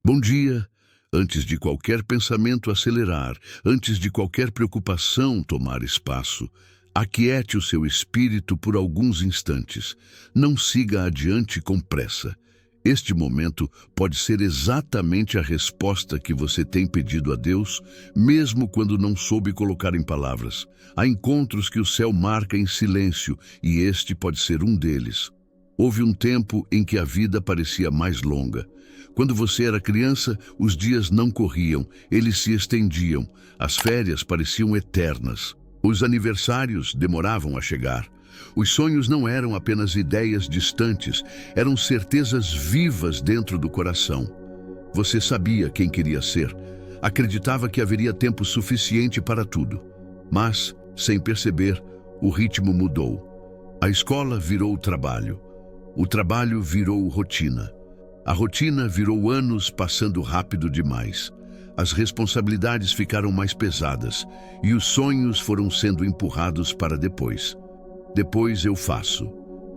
Bom dia. Antes de qualquer pensamento acelerar, antes de qualquer preocupação tomar espaço, aquiete o seu espírito por alguns instantes. Não siga adiante com pressa. Este momento pode ser exatamente a resposta que você tem pedido a Deus, mesmo quando não soube colocar em palavras. Há encontros que o céu marca em silêncio, e este pode ser um deles. Houve um tempo em que a vida parecia mais longa. Quando você era criança, os dias não corriam, eles se estendiam. As férias pareciam eternas. Os aniversários demoravam a chegar. Os sonhos não eram apenas ideias distantes, eram certezas vivas dentro do coração. Você sabia quem queria ser, acreditava que haveria tempo suficiente para tudo. Mas, sem perceber, o ritmo mudou. A escola virou trabalho. O trabalho virou rotina. A rotina virou anos passando rápido demais. As responsabilidades ficaram mais pesadas e os sonhos foram sendo empurrados para depois. Depois eu faço.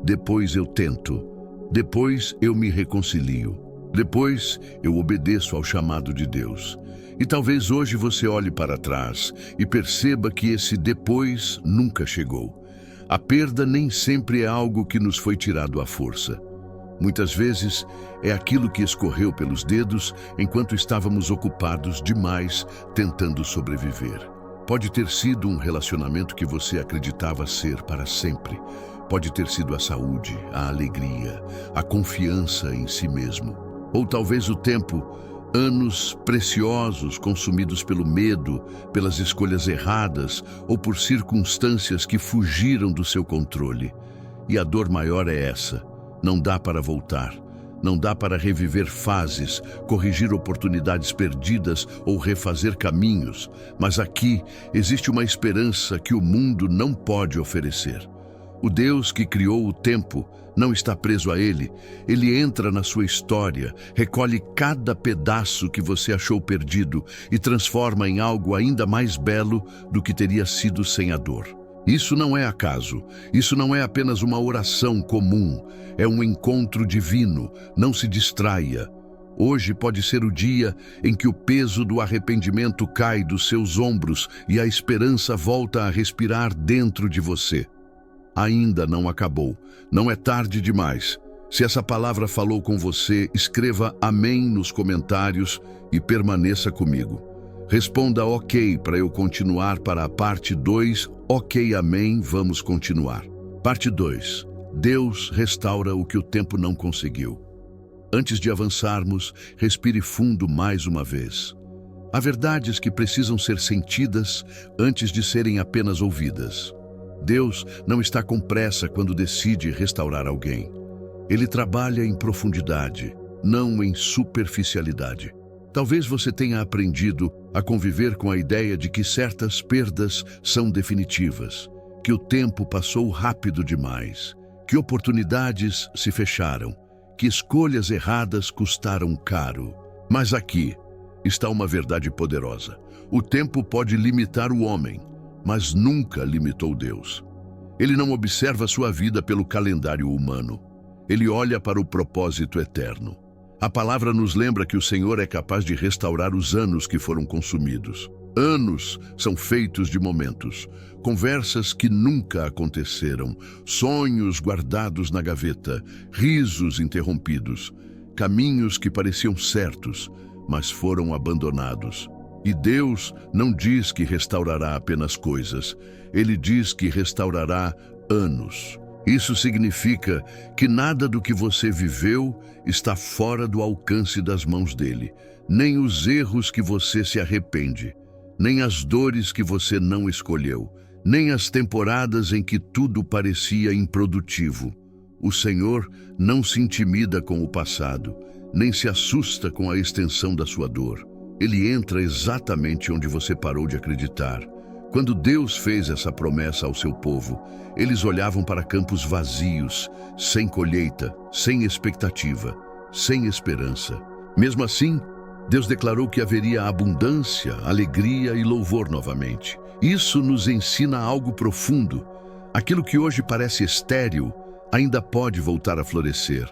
Depois eu tento. Depois eu me reconcilio. Depois eu obedeço ao chamado de Deus. E talvez hoje você olhe para trás e perceba que esse depois nunca chegou. A perda nem sempre é algo que nos foi tirado à força. Muitas vezes é aquilo que escorreu pelos dedos enquanto estávamos ocupados demais tentando sobreviver. Pode ter sido um relacionamento que você acreditava ser para sempre. Pode ter sido a saúde, a alegria, a confiança em si mesmo. Ou talvez o tempo, anos preciosos consumidos pelo medo, pelas escolhas erradas ou por circunstâncias que fugiram do seu controle. E a dor maior é essa. Não dá para voltar, não dá para reviver fases, corrigir oportunidades perdidas ou refazer caminhos, mas aqui existe uma esperança que o mundo não pode oferecer. O Deus que criou o tempo não está preso a ele, ele entra na sua história, recolhe cada pedaço que você achou perdido e transforma em algo ainda mais belo do que teria sido sem a dor. Isso não é acaso, isso não é apenas uma oração comum, é um encontro divino, não se distraia. Hoje pode ser o dia em que o peso do arrependimento cai dos seus ombros e a esperança volta a respirar dentro de você. Ainda não acabou, não é tarde demais. Se essa palavra falou com você, escreva amém nos comentários e permaneça comigo. Responda ok para eu continuar para a parte 2. Ok, amém, vamos continuar. Parte 2. Deus restaura o que o tempo não conseguiu. Antes de avançarmos, respire fundo mais uma vez. Há verdades que precisam ser sentidas antes de serem apenas ouvidas. Deus não está com pressa quando decide restaurar alguém. Ele trabalha em profundidade, não em superficialidade. Talvez você tenha aprendido a conviver com a ideia de que certas perdas são definitivas, que o tempo passou rápido demais, que oportunidades se fecharam, que escolhas erradas custaram caro. Mas aqui está uma verdade poderosa. O tempo pode limitar o homem, mas nunca limitou Deus. Ele não observa sua vida pelo calendário humano. Ele olha para o propósito eterno. A palavra nos lembra que o Senhor é capaz de restaurar os anos que foram consumidos. Anos são feitos de momentos, conversas que nunca aconteceram, sonhos guardados na gaveta, risos interrompidos, caminhos que pareciam certos, mas foram abandonados. E Deus não diz que restaurará apenas coisas, Ele diz que restaurará anos. Isso significa que nada do que você viveu está fora do alcance das mãos dele, nem os erros que você se arrepende, nem as dores que você não escolheu, nem as temporadas em que tudo parecia improdutivo. O Senhor não se intimida com o passado, nem se assusta com a extensão da sua dor. Ele entra exatamente onde você parou de acreditar. Quando Deus fez essa promessa ao seu povo, eles olhavam para campos vazios, sem colheita, sem expectativa, sem esperança. Mesmo assim, Deus declarou que haveria abundância, alegria e louvor novamente. Isso nos ensina algo profundo. Aquilo que hoje parece estéril ainda pode voltar a florescer.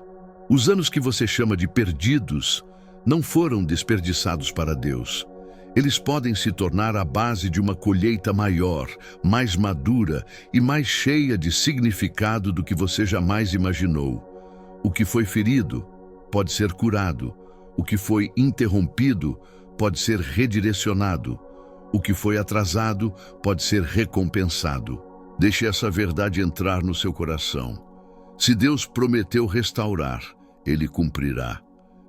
Os anos que você chama de perdidos não foram desperdiçados para Deus. Eles podem se tornar a base de uma colheita maior, mais madura e mais cheia de significado do que você jamais imaginou. O que foi ferido pode ser curado. O que foi interrompido pode ser redirecionado. O que foi atrasado pode ser recompensado. Deixe essa verdade entrar no seu coração. Se Deus prometeu restaurar, Ele cumprirá.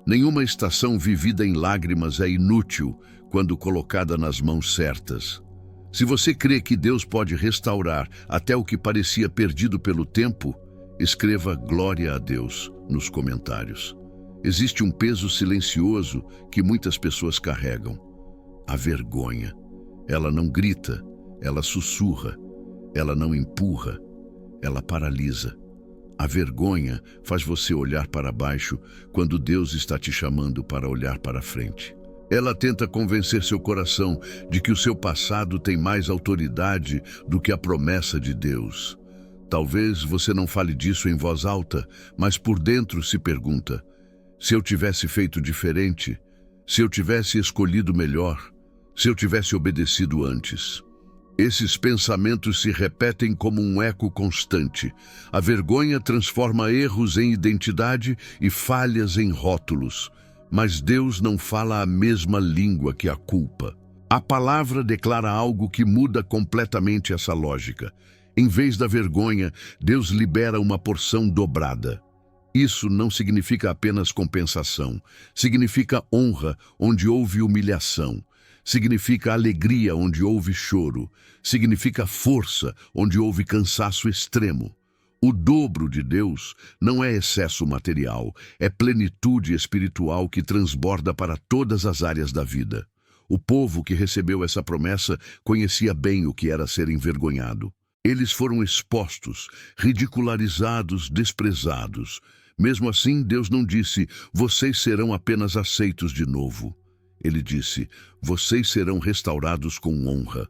Nenhuma estação vivida em lágrimas é inútil quando colocada nas mãos certas. Se você crê que Deus pode restaurar até o que parecia perdido pelo tempo, escreva glória a Deus nos comentários. Existe um peso silencioso que muitas pessoas carregam: a vergonha. Ela não grita, ela sussurra, ela não empurra, ela paralisa. A vergonha faz você olhar para baixo quando Deus está te chamando para olhar para frente. Ela tenta convencer seu coração de que o seu passado tem mais autoridade do que a promessa de Deus. Talvez você não fale disso em voz alta, mas por dentro se pergunta: se eu tivesse feito diferente, se eu tivesse escolhido melhor, se eu tivesse obedecido antes. Esses pensamentos se repetem como um eco constante. A vergonha transforma erros em identidade e falhas em rótulos. Mas Deus não fala a mesma língua que a culpa. A palavra declara algo que muda completamente essa lógica. Em vez da vergonha, Deus libera uma porção dobrada. Isso não significa apenas compensação. Significa honra onde houve humilhação. Significa alegria onde houve choro. Significa força onde houve cansaço extremo. O dobro de Deus não é excesso material, é plenitude espiritual que transborda para todas as áreas da vida. O povo que recebeu essa promessa conhecia bem o que era ser envergonhado. Eles foram expostos, ridicularizados, desprezados. Mesmo assim, Deus não disse: vocês serão apenas aceitos de novo. Ele disse: vocês serão restaurados com honra.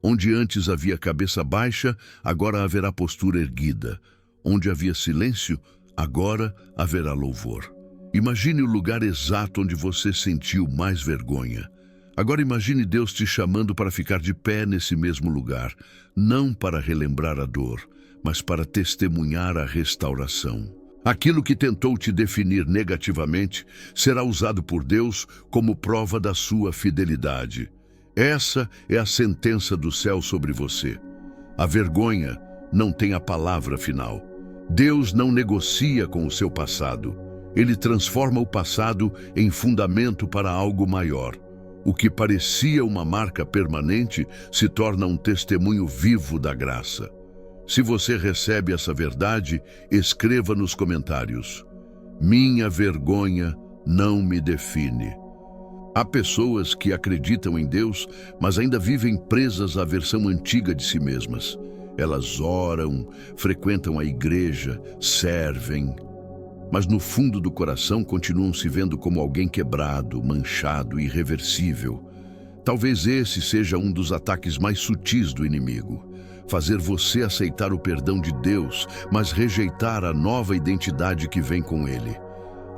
Onde antes havia cabeça baixa, agora haverá postura erguida. Onde havia silêncio, agora haverá louvor. Imagine o lugar exato onde você sentiu mais vergonha. Agora imagine Deus te chamando para ficar de pé nesse mesmo lugar, não para relembrar a dor, mas para testemunhar a restauração. Aquilo que tentou te definir negativamente será usado por Deus como prova da sua fidelidade. Essa é a sentença do céu sobre você. A vergonha não tem a palavra final. Deus não negocia com o seu passado. Ele transforma o passado em fundamento para algo maior. O que parecia uma marca permanente se torna um testemunho vivo da graça. Se você recebe essa verdade, escreva nos comentários: minha vergonha não me define. Há pessoas que acreditam em Deus, mas ainda vivem presas à versão antiga de si mesmas. Elas oram, frequentam a igreja, servem, mas no fundo do coração continuam se vendo como alguém quebrado, manchado, irreversível. Talvez esse seja um dos ataques mais sutis do inimigo. Fazer você aceitar o perdão de Deus, mas rejeitar a nova identidade que vem com Ele.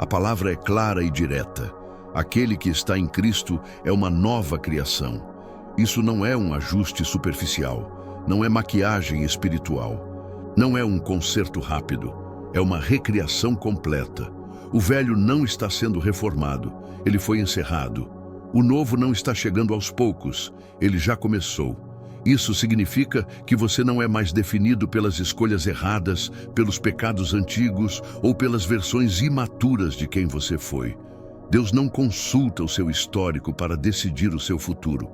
A palavra é clara e direta. Aquele que está em Cristo é uma nova criação. Isso não é um ajuste superficial, não é maquiagem espiritual, não é um conserto rápido, é uma recriação completa. O velho não está sendo reformado, ele foi encerrado. O novo não está chegando aos poucos, ele já começou. Isso significa que você não é mais definido pelas escolhas erradas, pelos pecados antigos ou pelas versões imaturas de quem você foi. Deus não consulta o seu histórico para decidir o seu futuro.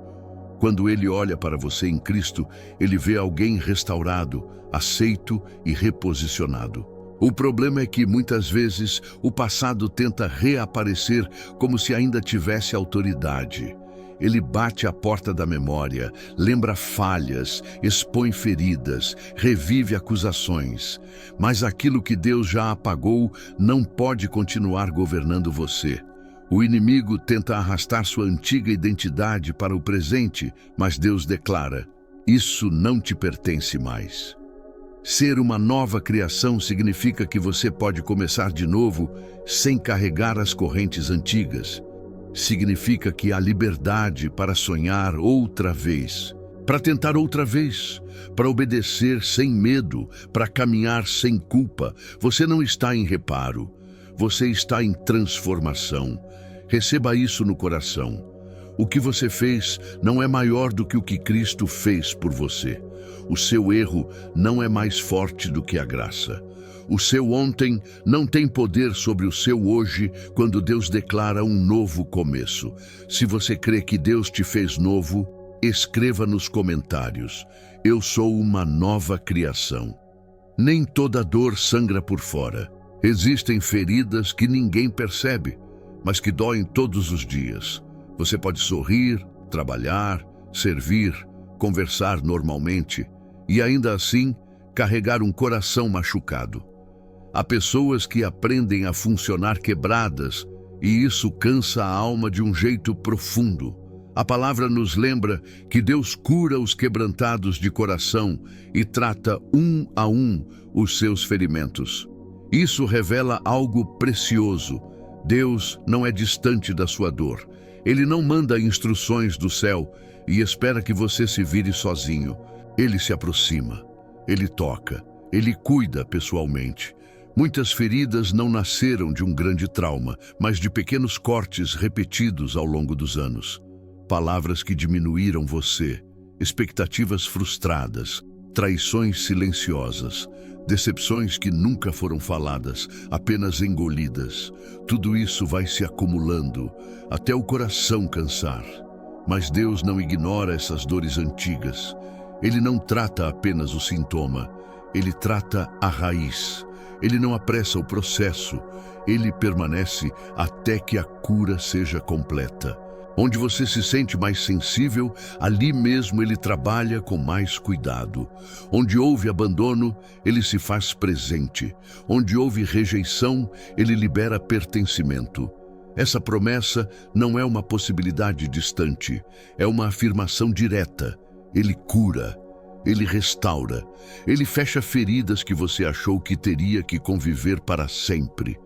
Quando Ele olha para você em Cristo, Ele vê alguém restaurado, aceito e reposicionado. O problema é que, muitas vezes, o passado tenta reaparecer como se ainda tivesse autoridade. Ele bate à porta da memória, lembra falhas, expõe feridas, revive acusações. Mas aquilo que Deus já apagou não pode continuar governando você. O inimigo tenta arrastar sua antiga identidade para o presente, mas Deus declara: isso não te pertence mais. Ser uma nova criação significa que você pode começar de novo sem carregar as correntes antigas. significa que há liberdade para sonhar outra vez, para tentar outra vez, para obedecer sem medo, para caminhar sem culpa. Você não está em reparo, você está em transformação. Receba isso no coração. O que você fez não é maior do que o que Cristo fez por você. O seu erro não é mais forte do que a graça. O seu ontem não tem poder sobre o seu hoje quando Deus declara um novo começo. Se você crê que Deus te fez novo, escreva nos comentários: eu sou uma nova criação. Nem toda dor sangra por fora. Existem feridas que ninguém percebe, mas que doem todos os dias. Você pode sorrir, trabalhar, servir, conversar normalmente e ainda assim carregar um coração machucado. Há pessoas que aprendem a funcionar quebradas e isso cansa a alma de um jeito profundo. A palavra nos lembra que Deus cura os quebrantados de coração e trata um a um os seus ferimentos. Isso revela algo precioso. Deus não é distante da sua dor. Ele não manda instruções do céu e espera que você se vire sozinho. Ele se aproxima, ele toca, ele cuida pessoalmente. Muitas feridas não nasceram de um grande trauma, mas de pequenos cortes repetidos ao longo dos anos. Palavras que diminuíram você, expectativas frustradas, traições silenciosas, decepções que nunca foram faladas, apenas engolidas. Tudo isso vai se acumulando até o coração cansar. Mas Deus não ignora essas dores antigas. Ele não trata apenas o sintoma, ele trata a raiz. Ele não apressa o processo, ele permanece até que a cura seja completa. Onde você se sente mais sensível, ali mesmo ele trabalha com mais cuidado. Onde houve abandono, ele se faz presente. Onde houve rejeição, ele libera pertencimento. Essa promessa não é uma possibilidade distante, é uma afirmação direta. Ele cura, ele restaura, ele fecha feridas que você achou que teria que conviver para sempre.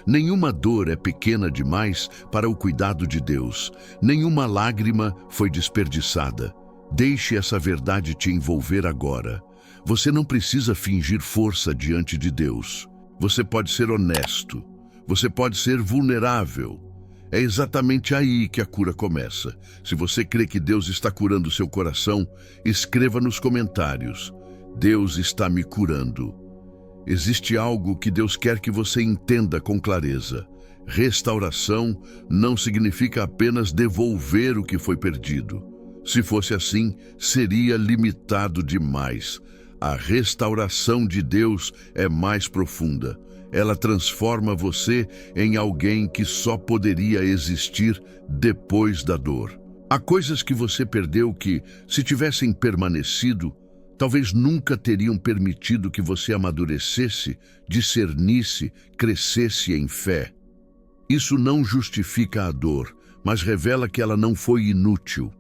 Nenhuma dor é pequena demais para o cuidado de Deus. Nenhuma lágrima foi desperdiçada. Deixe essa verdade te envolver agora. Você não precisa fingir força diante de Deus. Você pode ser honesto. Você pode ser vulnerável. É exatamente aí que a cura começa. Se você crê que Deus está curando seu coração, escreva nos comentários: Deus está me curando. Existe algo que Deus quer que você entenda com clareza. Restauração não significa apenas devolver o que foi perdido. Se fosse assim, seria limitado demais. A restauração de Deus é mais profunda. Ela transforma você em alguém que só poderia existir depois da dor. Há coisas que você perdeu que, se tivessem permanecido, talvez nunca teriam permitido que você amadurecesse, discernisse, crescesse em fé. Isso não justifica a dor, mas revela que ela não foi inútil.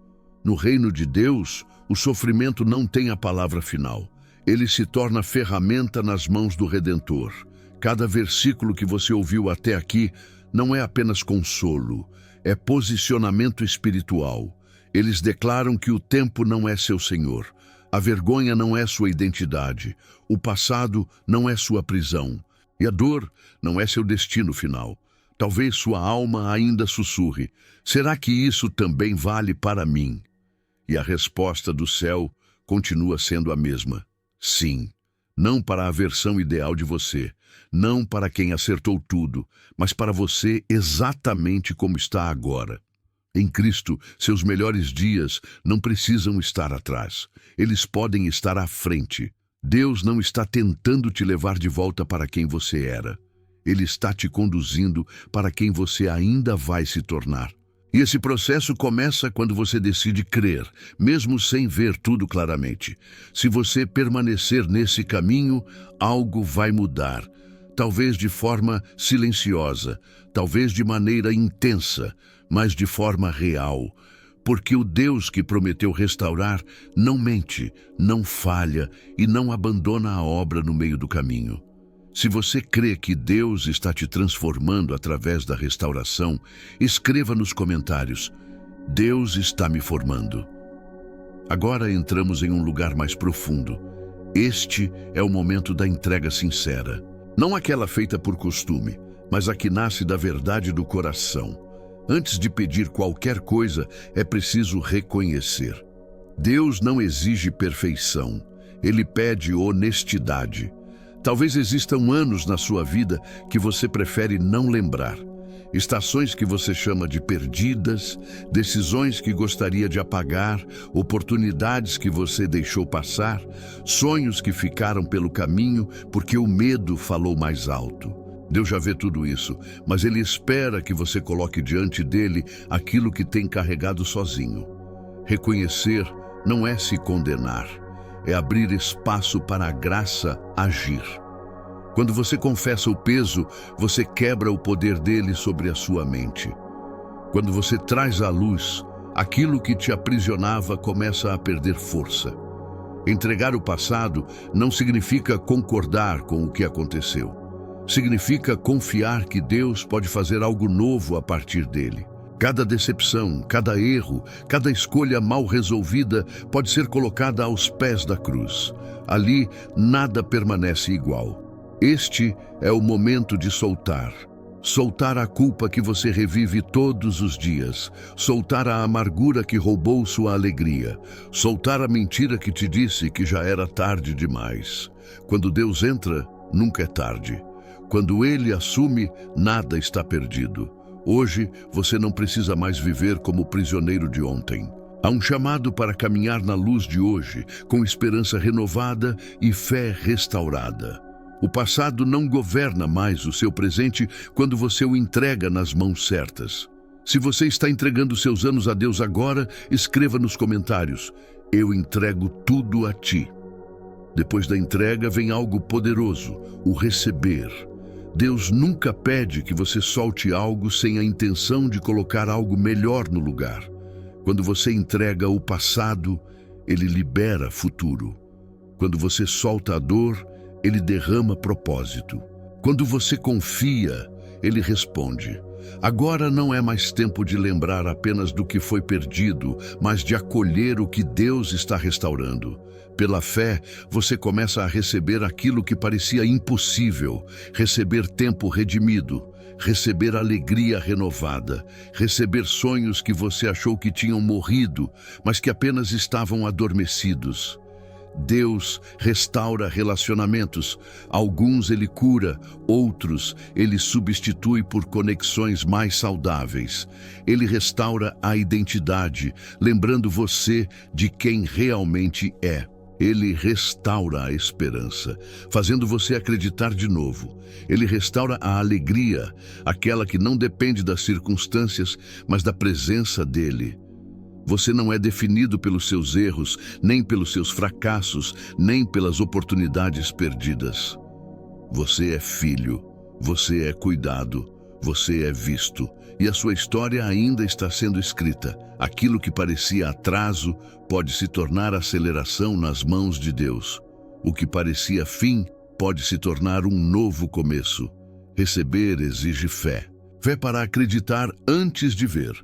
No reino de Deus, o sofrimento não tem a palavra final. Ele se torna ferramenta nas mãos do Redentor. Cada versículo que você ouviu até aqui não é apenas consolo, é posicionamento espiritual. Eles declaram que o tempo não é seu senhor. A vergonha não é sua identidade, o passado não é sua prisão, e a dor não é seu destino final. Talvez sua alma ainda sussurre: será que isso também vale para mim? E a resposta do céu continua sendo a mesma: sim. Não para a versão ideal de você, não para quem acertou tudo, mas para você exatamente como está agora. Em Cristo, seus melhores dias não precisam estar atrás. Eles podem estar à frente. Deus não está tentando te levar de volta para quem você era. Ele está te conduzindo para quem você ainda vai se tornar. E esse processo começa quando você decide crer, mesmo sem ver tudo claramente. Se você permanecer nesse caminho, algo vai mudar. Talvez de forma silenciosa, talvez de maneira intensa, mas de forma real. Porque o Deus que prometeu restaurar não mente, não falha e não abandona a obra no meio do caminho. Se você crê que Deus está te transformando através da restauração, escreva nos comentários: Deus está me formando. Agora entramos em um lugar mais profundo. Este é o momento da entrega sincera. Não aquela feita por costume, mas a que nasce da verdade do coração. Antes de pedir qualquer coisa, é preciso reconhecer. Deus não exige perfeição, Ele pede honestidade. Talvez existam anos na sua vida que você prefere não lembrar. Estações que você chama de perdidas, decisões que gostaria de apagar, oportunidades que você deixou passar, sonhos que ficaram pelo caminho porque o medo falou mais alto. Deus já vê tudo isso, mas Ele espera que você coloque diante dele aquilo que tem carregado sozinho. Reconhecer não é se condenar, é abrir espaço para a graça agir. Quando você confessa o peso, você quebra o poder dele sobre a sua mente. Quando você traz à luz, aquilo que te aprisionava começa a perder força. Entregar o passado não significa concordar com o que aconteceu. Significa confiar que Deus pode fazer algo novo a partir dele. Cada decepção, cada erro, cada escolha mal resolvida pode ser colocada aos pés da cruz. Ali, nada permanece igual. Este é o momento de soltar. Soltar a culpa que você revive todos os dias. Soltar a amargura que roubou sua alegria. Soltar a mentira que te disse que já era tarde demais. Quando Deus entra, nunca é tarde. Quando Ele assume, nada está perdido. Hoje, você não precisa mais viver como prisioneiro de ontem. Há um chamado para caminhar na luz de hoje, com esperança renovada e fé restaurada. O passado não governa mais o seu presente quando você o entrega nas mãos certas. Se você está entregando seus anos a Deus agora, escreva nos comentários: eu entrego tudo a ti. Depois da entrega vem algo poderoso, o receber. Deus nunca pede que você solte algo sem a intenção de colocar algo melhor no lugar. Quando você entrega o passado, Ele libera futuro. Quando você solta a dor, Ele derrama propósito. Quando você confia, Ele responde. Agora não é mais tempo de lembrar apenas do que foi perdido, mas de acolher o que Deus está restaurando. Pela fé, você começa a receber aquilo que parecia impossível, receber tempo redimido, receber alegria renovada, receber sonhos que você achou que tinham morrido, mas que apenas estavam adormecidos. Deus restaura relacionamentos. Alguns Ele cura, outros Ele substitui por conexões mais saudáveis. Ele restaura a identidade, lembrando você de quem realmente é. Ele restaura a esperança, fazendo você acreditar de novo. Ele restaura a alegria, aquela que não depende das circunstâncias, mas da presença dEle. Você não é definido pelos seus erros, nem pelos seus fracassos, nem pelas oportunidades perdidas. Você é filho, você é cuidado, você é visto, e a sua história ainda está sendo escrita. Aquilo que parecia atraso pode se tornar aceleração nas mãos de Deus. O que parecia fim pode se tornar um novo começo. Receber exige fé. Fé para acreditar antes de ver.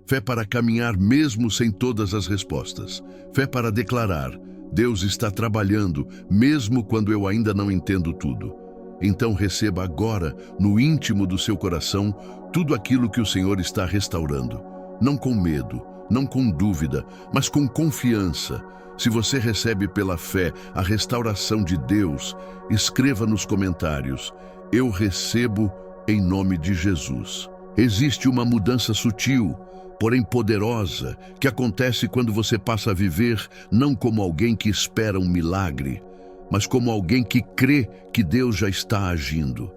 Fé para caminhar mesmo sem todas as respostas. Fé para declarar: Deus está trabalhando, mesmo quando eu ainda não entendo tudo. Então receba agora, no íntimo do seu coração, tudo aquilo que o Senhor está restaurando. Não com medo, não com dúvida, mas com confiança. Se você recebe pela fé a restauração de Deus, escreva nos comentários: eu recebo em nome de Jesus. Existe uma mudança sutil, porém poderosa, que acontece quando você passa a viver não como alguém que espera um milagre, mas como alguém que crê que Deus já está agindo.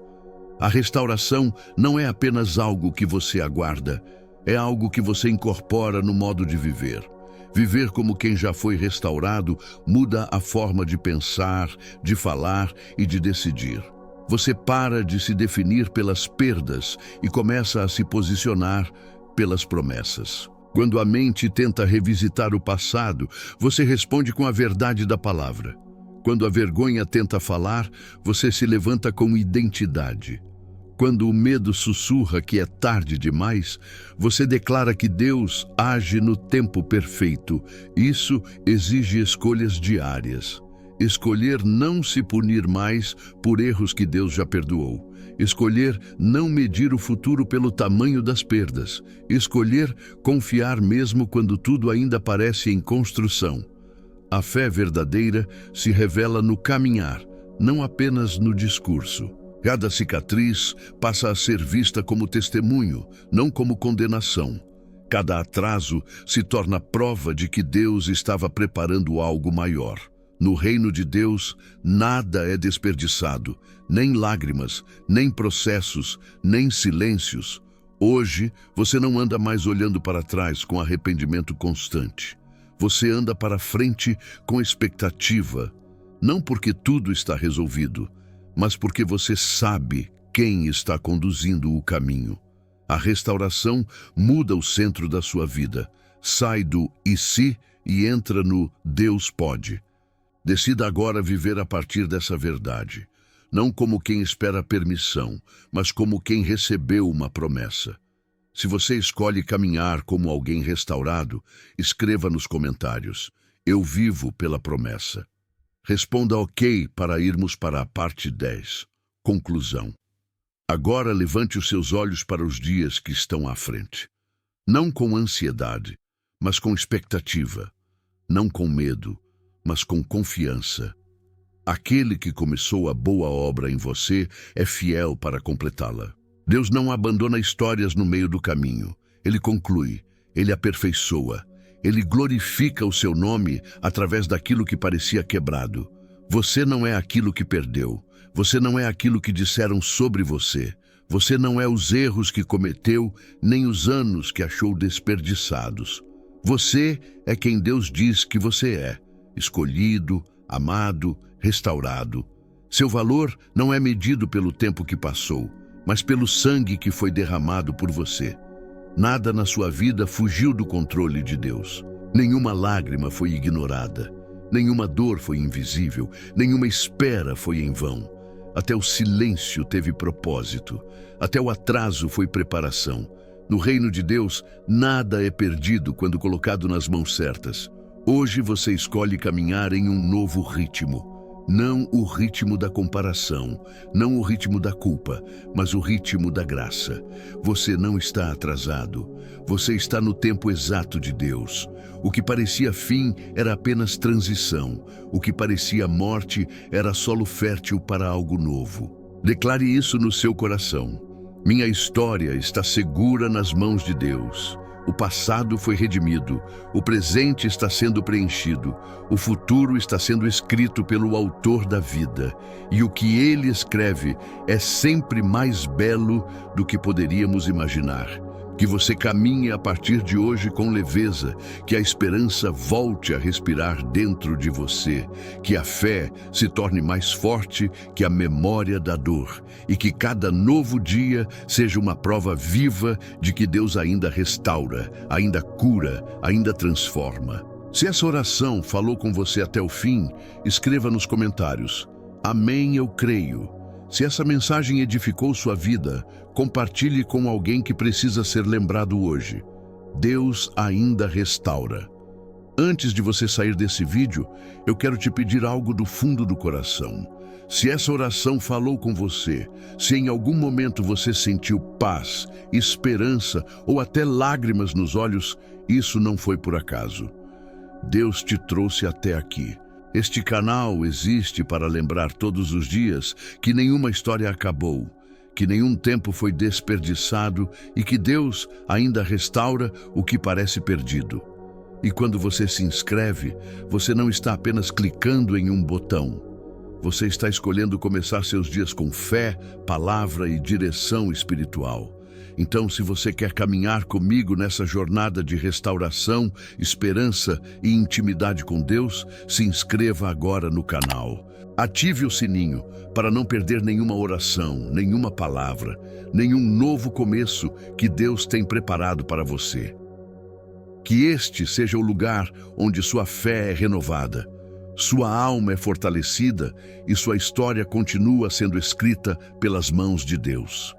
A restauração não é apenas algo que você aguarda, é algo que você incorpora no modo de viver. Viver como quem já foi restaurado muda a forma de pensar, de falar e de decidir. Você para de se definir pelas perdas e começa a se posicionar pelas promessas. Quando a mente tenta revisitar o passado, você responde com a verdade da palavra. Quando a vergonha tenta falar, você se levanta com identidade. Quando o medo sussurra que é tarde demais, você declara que Deus age no tempo perfeito. Isso exige escolhas diárias. Escolher não se punir mais por erros que Deus já perdoou. Escolher não medir o futuro pelo tamanho das perdas. Escolher confiar mesmo quando tudo ainda parece em construção. A fé verdadeira se revela no caminhar, não apenas no discurso. Cada cicatriz passa a ser vista como testemunho, não como condenação. Cada atraso se torna prova de que Deus estava preparando algo maior. No reino de Deus, nada é desperdiçado, nem lágrimas, nem processos, nem silêncios. Hoje, você não anda mais olhando para trás com arrependimento constante. Você anda para frente com expectativa, não porque tudo está resolvido, mas porque você sabe quem está conduzindo o caminho. A restauração muda o centro da sua vida, sai do "e se" e entra no "Deus pode". Decida agora viver a partir dessa verdade, não como quem espera permissão, mas como quem recebeu uma promessa. Se você escolhe caminhar como alguém restaurado, escreva nos comentários: "Eu vivo pela promessa". Responda OK para irmos para a parte 10. Conclusão. Agora levante os seus olhos para os dias que estão à frente. Não com ansiedade, mas com expectativa. Não com medo, mas com confiança. Aquele que começou a boa obra em você é fiel para completá-la. Deus não abandona histórias no meio do caminho. Ele conclui, ele aperfeiçoa. Ele glorifica o seu nome através daquilo que parecia quebrado. Você não é aquilo que perdeu. Você não é aquilo que disseram sobre você. Você não é os erros que cometeu, nem os anos que achou desperdiçados. Você é quem Deus diz que você é: escolhido, amado, restaurado. Seu valor não é medido pelo tempo que passou, mas pelo sangue que foi derramado por você. Nada na sua vida fugiu do controle de Deus. Nenhuma lágrima foi ignorada. Nenhuma dor foi invisível. Nenhuma espera foi em vão. Até o silêncio teve propósito. Até o atraso foi preparação. No reino de Deus, nada é perdido quando colocado nas mãos certas. Hoje você escolhe caminhar em um novo ritmo. Não o ritmo da comparação, não o ritmo da culpa, mas o ritmo da graça. Você não está atrasado. Você está no tempo exato de Deus. O que parecia fim era apenas transição. O que parecia morte era solo fértil para algo novo. Declare isso no seu coração. Minha história está segura nas mãos de Deus. O passado foi redimido, o presente está sendo preenchido, o futuro está sendo escrito pelo autor da vida, e o que ele escreve é sempre mais belo do que poderíamos imaginar. Que você caminhe a partir de hoje com leveza, que a esperança volte a respirar dentro de você, que a fé se torne mais forte que a memória da dor, e que cada novo dia seja uma prova viva de que Deus ainda restaura, ainda cura, ainda transforma. Se essa oração falou com você até o fim, escreva nos comentários: "Amém, eu creio". Se essa mensagem edificou sua vida, compartilhe com alguém que precisa ser lembrado hoje. Deus ainda restaura. Antes de você sair desse vídeo, eu quero te pedir algo do fundo do coração. Se essa oração falou com você, se em algum momento você sentiu paz, esperança ou até lágrimas nos olhos, isso não foi por acaso. Deus te trouxe até aqui. Este canal existe para lembrar todos os dias que nenhuma história acabou, que nenhum tempo foi desperdiçado e que Deus ainda restaura o que parece perdido. E quando você se inscreve, você não está apenas clicando em um botão. Você está escolhendo começar seus dias com fé, palavra e direção espiritual. Então, se você quer caminhar comigo nessa jornada de restauração, esperança e intimidade com Deus, se inscreva agora no canal. Ative o sininho para não perder nenhuma oração, nenhuma palavra, nenhum novo começo que Deus tem preparado para você. Que este seja o lugar onde sua fé é renovada, Sua alma é fortalecida e sua história continua sendo escrita pelas mãos de Deus.